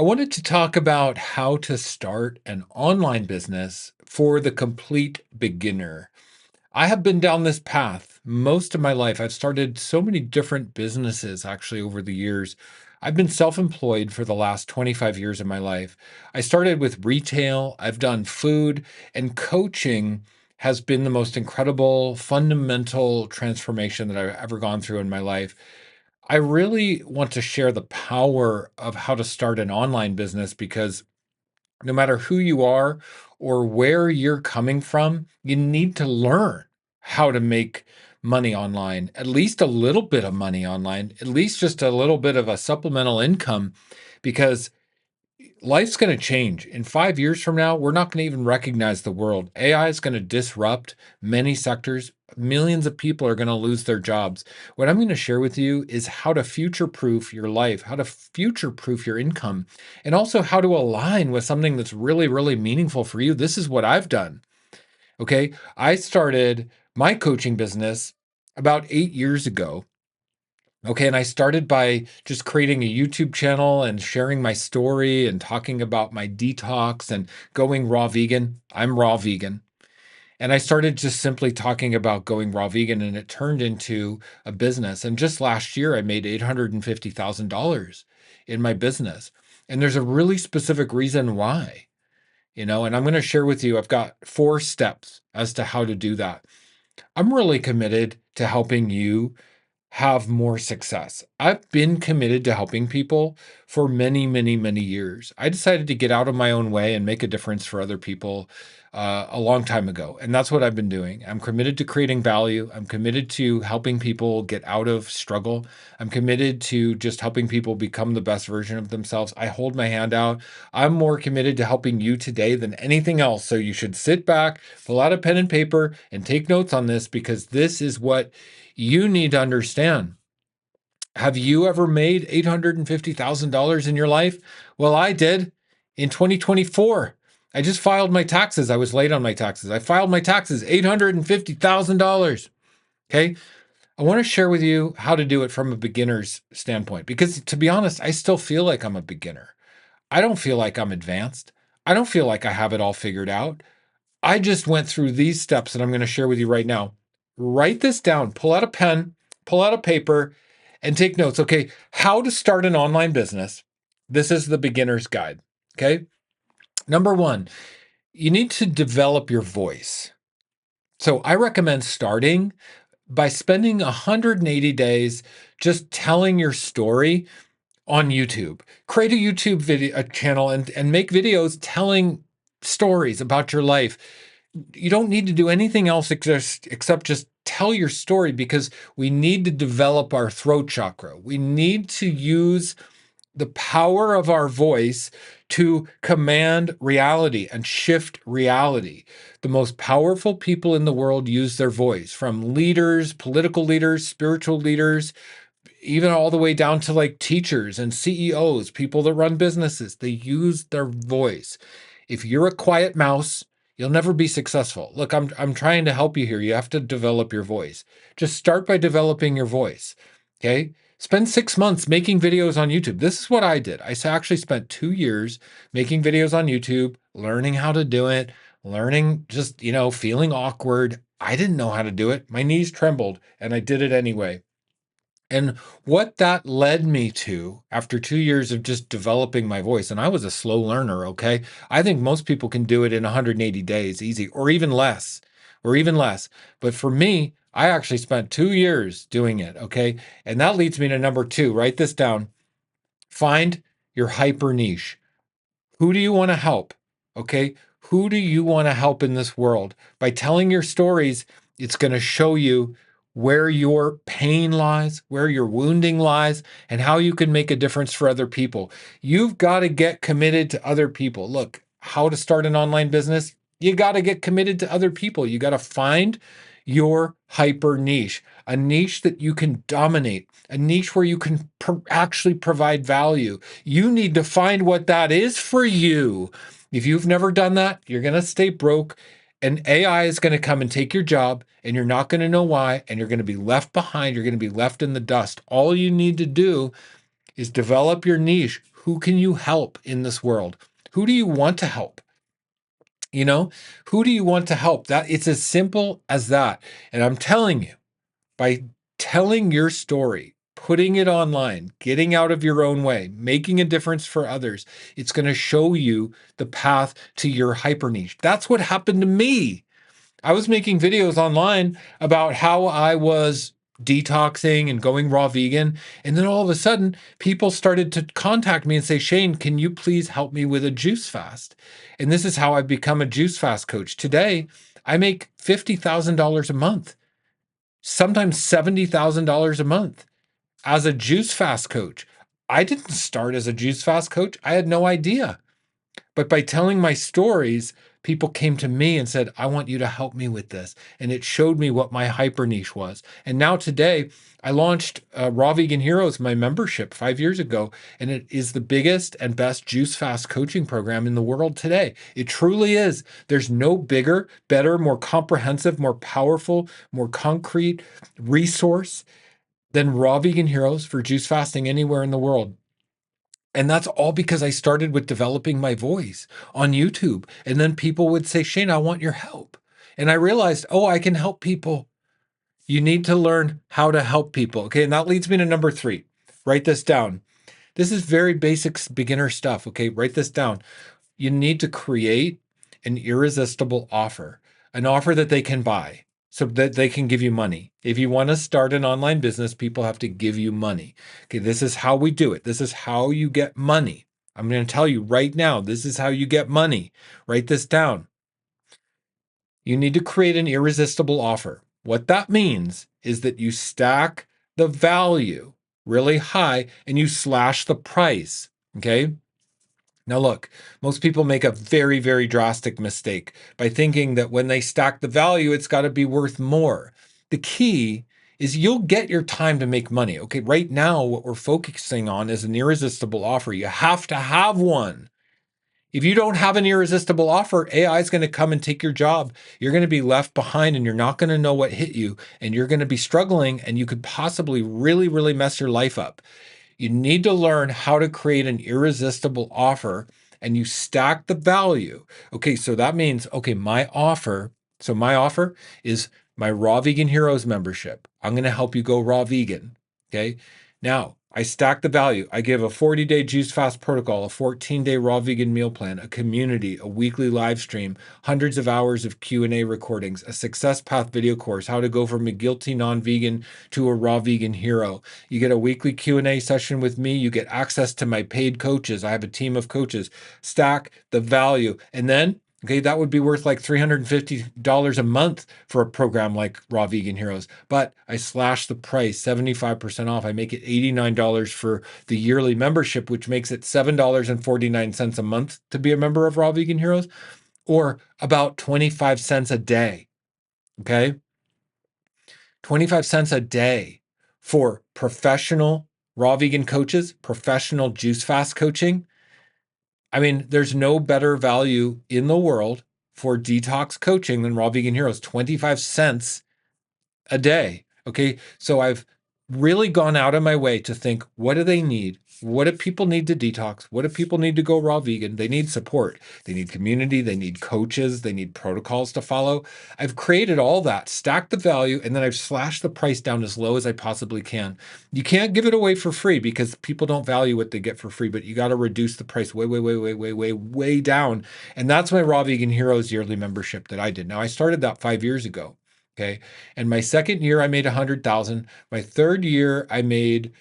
I wanted to talk about how to start an online business for the complete beginner. I have been down this path most of my life. I've started so many different businesses actually over the years. I've been self employed for the last 25 years of my life. I started with retail, I've done food, and coaching has been the most incredible, fundamental transformation that I've ever gone through in my life. I really want to share the power of how to start an online business because no matter who you are or where you're coming from, you need to learn how to make money online, at least a little bit of money online, at least just a little bit of a supplemental income, because life's going to change. In 5 years from now, we're not going to even recognize the world. AI is going to disrupt many sectors. Millions of people are going to lose their jobs. What I'm going to share with you is how to future proof your life, how to future proof your income, and also how to align with something that's really, really meaningful for you. This is what I've done. Okay. I started my coaching business about 8 years ago. Okay, and I started by just creating a YouTube channel and sharing my story and talking about my detox and going raw vegan. I'm raw vegan. And I started just simply talking about going raw vegan, and it turned into a business. And just last year, I made $850,000 in my business. And there's a really specific reason why, and I'm going to share with you, I've got 4 steps as to how to do that. I'm really committed to helping you have more success. I've been committed to helping people for many, many, many years. I decided to get out of my own way and make a difference for other people a long time ago. And that's what I've been doing. I'm committed to creating value. I'm committed to helping people get out of struggle. I'm committed to just helping people become the best version of themselves. I hold my hand out. I'm more committed to helping you today than anything else. So you should sit back, pull out a pen and paper, and take notes on this because this is what you need to understand. Have you ever made $850,000 in your life? Well, I did in 2024. I just filed my taxes. I was late on my taxes. I filed my taxes, $850,000. Okay. I want to share with you how to do it from a beginner's standpoint because, to be honest, I still feel like I'm a beginner. I don't feel like I'm advanced. I don't feel like I have it all figured out. I just went through these steps that I'm going to share with you right now. Write this down, pull out a pen, pull out a paper, and take notes. Okay, how to start an online business. This is the beginner's guide. Okay, number one, you need to develop your voice. So I recommend starting by spending 180 days just telling your story on YouTube. Create a YouTube video a channel and make videos telling stories about your life. You don't need to do anything else except just tell your story because we need to develop our throat chakra. We need to use the power of our voice to command reality and shift reality. The most powerful people in the world use their voice, from leaders, political leaders, spiritual leaders, even all the way down to like teachers and CEOs, people that run businesses. They use their voice. If you're a quiet mouse, you'll never be successful. Look, I'm trying to help you here. You have to develop your voice. Just start by developing your voice. Okay? Spend 6 months making videos on YouTube. This is what I did. Actually spent 2 years making videos on YouTube, learning how to do it, learning just, feeling awkward. I didn't know how to do it. My knees trembled, and I did it anyway. And what that led me to after 2 years of just developing my voice, and I was a slow learner, okay? I think most people can do it in 180 days, easy, or even less, or even less. But for me, I actually spent 2 years doing it, okay? And that leads me to number two. Write this down. Find your hyper niche. Who do you want to help? Okay. Who do you want to help in this world? By telling your stories, it's going to show you where your pain lies, where your wounding lies, and how you can make a difference for other people. You've got to get committed to other people. Look, how to start an online business? You got to get committed to other people. You got to find your hyper niche, a niche that you can dominate, a niche where you can actually provide value. You need to find what that is for you. If you've never done that, you're going to stay broke, and AI is going to come and take your job, and you're not going to know why, and you're going to be left behind. You're going to be left in the dust. All you need to do is develop your niche. who can you help in this world? Who do you want to help? You know, who do you want to help? That it's as simple as that. And I'm telling you, by telling your story, putting it online, getting out of your own way, making a difference for others, it's going to show you the path to your hyper niche. That's what happened to me. I was making videos online about how I was detoxing and going raw vegan. And then all of a sudden, people started to contact me and say, Shane, can you please help me with a juice fast? And this is how I've become a juice fast coach. Today, I make $50,000 a month, sometimes $70,000 a month as a juice fast coach. I didn't start as a juice fast coach. I had no idea. But by telling my stories, people came to me and said, I want you to help me with this. And it showed me what my hyper niche was. And now today, I launched Raw Vegan Heroes, my membership 5 years ago, and it is the biggest and best juice fast coaching program in the world today. It truly is. There's no bigger, better, more comprehensive, more powerful, more concrete resource than Raw Vegan Heroes for juice fasting anywhere in the world. And that's all because I started with developing my voice on YouTube. And then people would say, Shane, I want your help. And I realized, oh, I can help people. You need to learn how to help people. Okay. And that leads me to number 3. Write this down. This is very basic beginner stuff. Okay. Write this down. You need to create an irresistible offer, an offer that they can buy so that they can give you money. If you want to start an online business, people have to give you money. Okay, this is how we do it. This is how you get money. I'm going to tell you right now, this is how you get money. Write this down. You need to create an irresistible offer. What that means is that you stack the value really high and you slash the price. Okay. Now, look, most people make a very, very drastic mistake by thinking that when they stack the value, it's got to be worth more. The key is you'll get your time to make money. Okay, right now, what we're focusing on is an irresistible offer. You have to have one. If you don't have an irresistible offer, AI is going to come and take your job. You're going to be left behind and you're not going to know what hit you. And you're going to be struggling and you could possibly really, really mess your life up. You need to learn how to create an irresistible offer and you stack the value. Okay, so that means, okay, my offer is my Raw Vegan Heroes membership. I'm going to help you go raw vegan. Okay, now I stack the value. I give a 40-day juice fast protocol, a 14-day raw vegan meal plan, a community, a weekly live stream, hundreds of hours of Q&A recordings, a success path video course, how to go from a guilty non-vegan to a raw vegan hero. You get a weekly Q&A session with me. You get access to my paid coaches. I have a team of coaches. Stack the value. And then, okay, that would be worth like $350 a month for a program like Raw Vegan Heroes. But I slash the price 75% off. I make it $89 for the yearly membership, which makes it $7.49 a month to be a member of Raw Vegan Heroes, or about 25 cents a day. Okay. 25 cents a day for professional raw vegan coaches, professional juice fast coaching. I mean, there's no better value in the world for detox coaching than Raw Vegan Heroes, 25 cents a day. Okay. So I've really gone out of my way to think, what do they need? What do people need to detox? What do people need to go raw vegan? They need support. They need community. They need coaches. They need protocols to follow. I've created all that, stacked the value, and then I've slashed the price down as low as I possibly can. You can't give it away for free because people don't value what they get for free, but you got to reduce the price way, way, way, way, way, way, way down. And that's my Raw Vegan Heroes yearly membership that I did. Now, I started that 5 years ago. Okay. And my second year, I made 100,000. My third year, I made,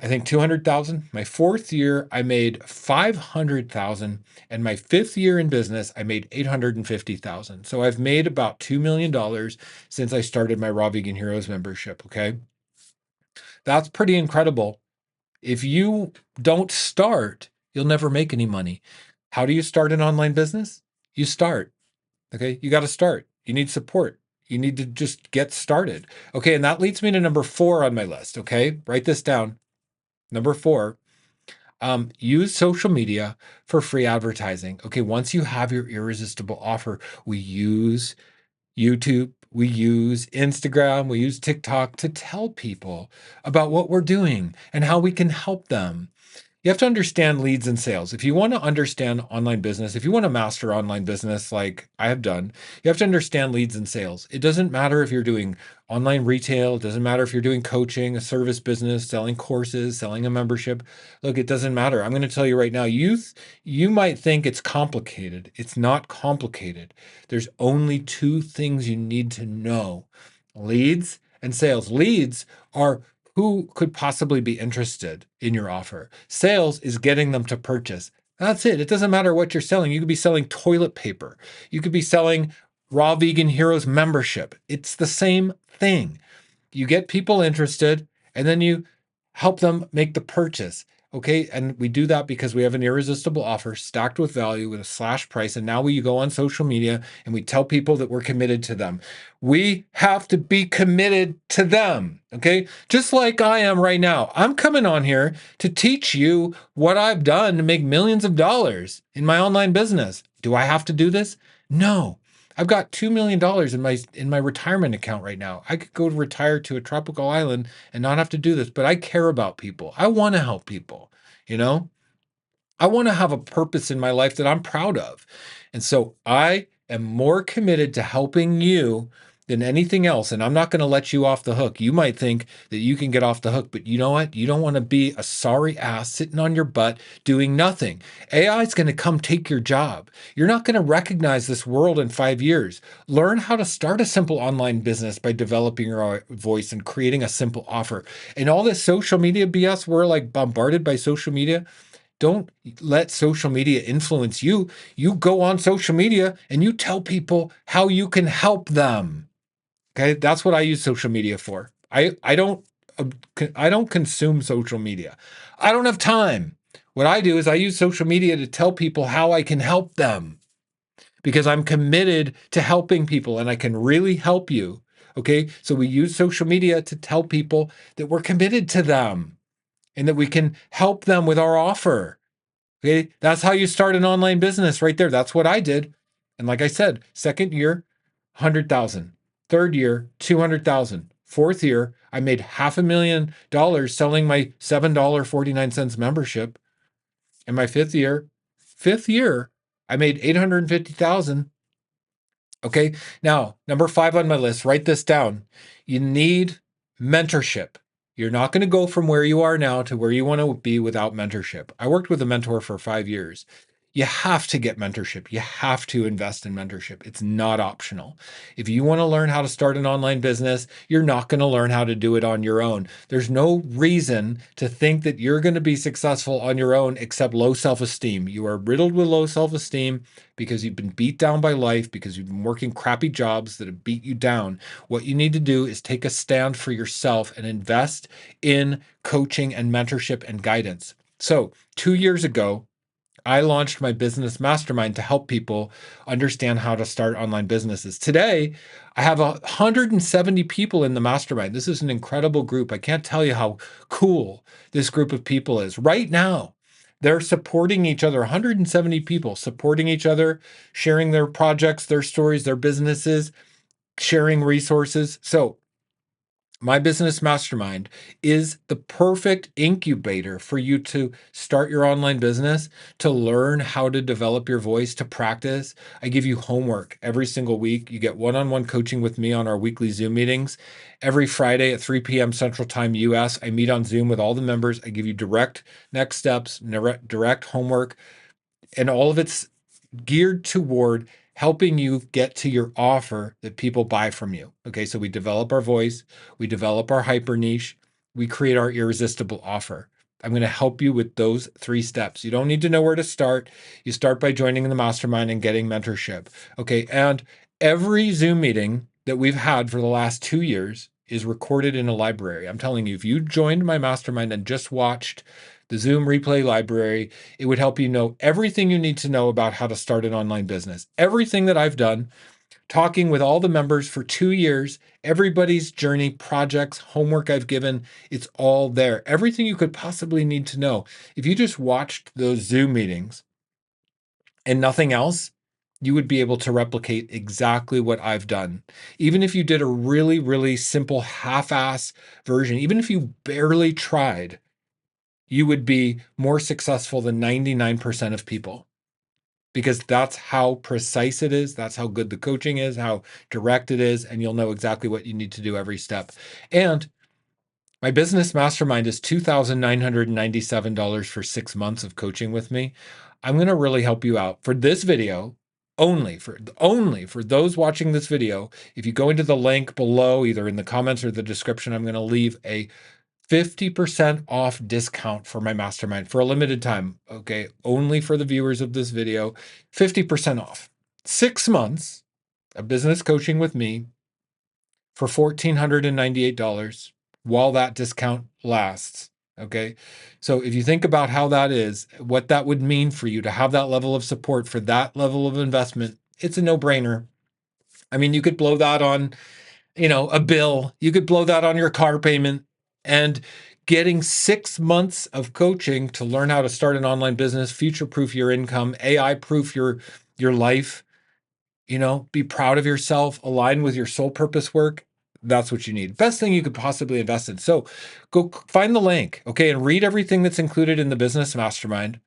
I think, 200,000. My fourth year, I made 500,000. And my fifth year in business, I made 850,000. So I've made about $2 million since I started my Raw Vegan Heroes membership. Okay. That's pretty incredible. If you don't start, you'll never make any money. How do you start an online business? You start. Okay. You got to start. You need support. You need to just get started. Okay. And that leads me to number 4 on my list. Okay. Write this down. Number 4, use social media for free advertising. Okay. Once you have your irresistible offer, we use YouTube, we use Instagram, we use TikTok to tell people about what we're doing and how we can help them. You have to understand leads and sales. If you want to understand online business, if you want to master online business like I have done, you have to understand leads and sales. It doesn't matter if you're doing online retail, it doesn't matter if you're doing coaching, a service business, selling courses, selling a membership. Look, it doesn't matter. I'm going to tell you right now, you might think it's complicated. It's not complicated. There's only two things you need to know: leads and sales. Leads are who could possibly be interested in your offer. Sales is getting them to purchase. That's it. It doesn't matter what you're selling. You could be selling toilet paper. You could be selling Raw Vegan Heroes membership. It's the same thing. You get people interested and then you help them make the purchase. Okay. And we do that because we have an irresistible offer stacked with value with a slash price. And now we go on social media and we tell people that we're committed to them. We have to be committed to them. Okay. Just like I am right now. I'm coming on here to teach you what I've done to make millions of dollars in my online business. Do I have to do this? No. I've got $2 million in my retirement account right now. I could go to retire to a tropical island and not have to do this, but I care about people. I want to help people, you know? I want to have a purpose in my life that I'm proud of. And so I am more committed to helping you than anything else. And I'm not going to let you off the hook. You might think that you can get off the hook, but you know what? You don't want to be a sorry ass sitting on your butt doing nothing. AI is going to come take your job. You're not going to recognize this world in 5 years. Learn how to start a simple online business by developing your voice and creating a simple offer. And all this social media BS, we're like bombarded by social media. Don't let social media influence you. You go on social media and you tell people how you can help them. Okay, that's what I use social media for. I don't consume social media. I don't have time. What I do is I use social media to tell people how I can help them because I'm committed to helping people and I can really help you. Okay, so we use social media to tell people that we're committed to them and that we can help them with our offer. Okay, that's how you start an online business right there. That's what I did. And like I said, second year, 100,000. Third year, 200,000. Fourth year, I made $500,000 selling my $7.49 membership. And my fifth year, I made 850,000. Okay. Now, number 5 on my list, write this down. You need mentorship. You're not going to go from where you are now to where you want to be without mentorship. I worked with a mentor for 5 years. You have to get mentorship. You have to invest in mentorship. It's not optional. If you want to learn how to start an online business, you're not going to learn how to do it on your own. There's no reason to think that you're going to be successful on your own except low self-esteem. You are riddled with low self-esteem because you've been beat down by life, because you've been working crappy jobs that have beat you down. What you need to do is take a stand for yourself and invest in coaching and mentorship and guidance. So 2 years ago, I launched my business mastermind to help people understand how to start online businesses. Today, I have 170 people in the mastermind. This is an incredible group. I can't tell you how cool this group of people is. Right now, they're supporting each other, 170 people supporting each other, sharing their projects, their stories, their businesses, sharing resources. So my business mastermind is the perfect incubator for you to start your online business, to learn how to develop your voice, to practice. I give you homework every single week. You get one-on-one coaching with me on our weekly Zoom meetings. Every Friday at 3 p.m. Central Time US, I meet on Zoom with all the members. I give you direct next steps, direct homework, and all of it's geared toward helping you get to your offer that people buy from you. Okay, so we develop our voice, we develop our hyper niche, we create our irresistible offer. I'm going to help you with those 3 steps. You don't need to know where to start. You start by joining the mastermind and getting mentorship. Okay, and every Zoom meeting that we've had for the last 2 years is recorded in a library. I'm telling you, if you joined my mastermind and just watched the Zoom replay library, it would help you know everything you need to know about how to start an online business. Everything that I've done, talking with all the members for 2 years, everybody's journey, projects, homework I've given, it's all there. Everything you could possibly need to know. If you just watched those Zoom meetings and nothing else, you would be able to replicate exactly what I've done. Even if you did a really, really simple half-ass version, even if you barely tried, you would be more successful than 99% of people, because that's how precise it is. That's how good the coaching is, how direct it is, and you'll know exactly what you need to do every step. And my business mastermind is $2,997 for 6 months of coaching with me. I'm going to really help you out for this video. Only for those watching this video, if you go into the link below, either in the comments or the description, I'm going to leave a 50% off discount for my mastermind for a limited time. Okay. Only for the viewers of this video, 50% off. 6 months of business coaching with me for $1,498 while that discount lasts. Okay. So if you think about how that is, what that would mean for you to have that level of support for that level of investment, it's a no brainer. I mean, you could blow that on, a bill, you could blow that on your car payment, and getting 6 months of coaching to learn how to start an online business, future proof your income, AI proof your life, be proud of yourself, align with your soul purpose work. That's what you need. Best thing you could possibly invest in. So go find the link, okay, and read everything that's included in the business mastermind.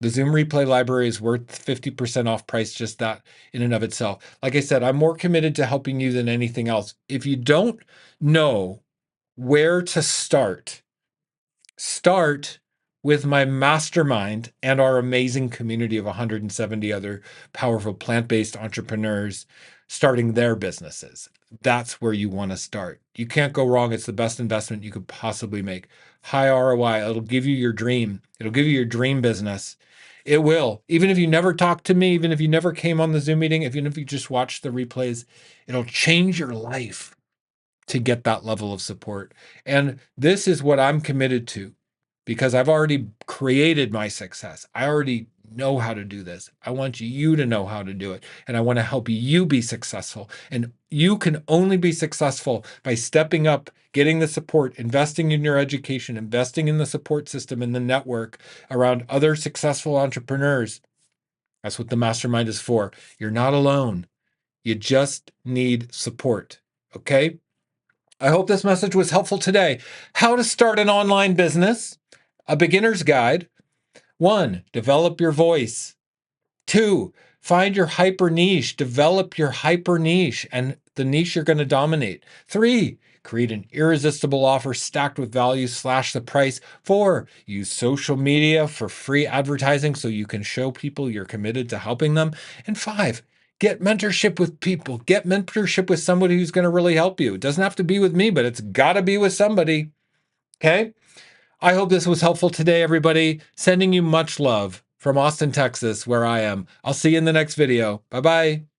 The Zoom replay library is worth 50% off price, just that in and of itself. Like I said, I'm more committed to helping you than anything else. If you don't know where to start with my mastermind and our amazing community of 170 other powerful plant-based entrepreneurs starting their businesses. That's where you want to start. You can't go wrong. It's the best investment you could possibly make. High ROI. It'll give you your dream. It'll give you your dream business. It will. Even if you never talked to me, even if you never came on the Zoom meeting, even if you just watched the replays, it'll change your life to get that level of support. And this is what I'm committed to, because I've already created my success. I already know how to do this. I want you to know how to do it. And I want to help you be successful. And you can only be successful by stepping up, getting the support, investing in your education, investing in the support system and the network around other successful entrepreneurs. That's what the mastermind is for. You're not alone. You just need support. Okay? I hope this message was helpful today. How to start an online business, a beginner's guide. 1, develop your voice. 2, find your hyper niche, develop your hyper niche and the niche you're going to dominate. 3, create an irresistible offer stacked with value, slash the price. 4, use social media for free advertising so you can show people you're committed to helping them. And 5, get mentorship with people. Get mentorship with somebody who's going to really help you. It doesn't have to be with me, but it's got to be with somebody. Okay? I hope this was helpful today, everybody. Sending you much love from Austin, Texas, where I am. I'll see you in the next video. Bye-bye.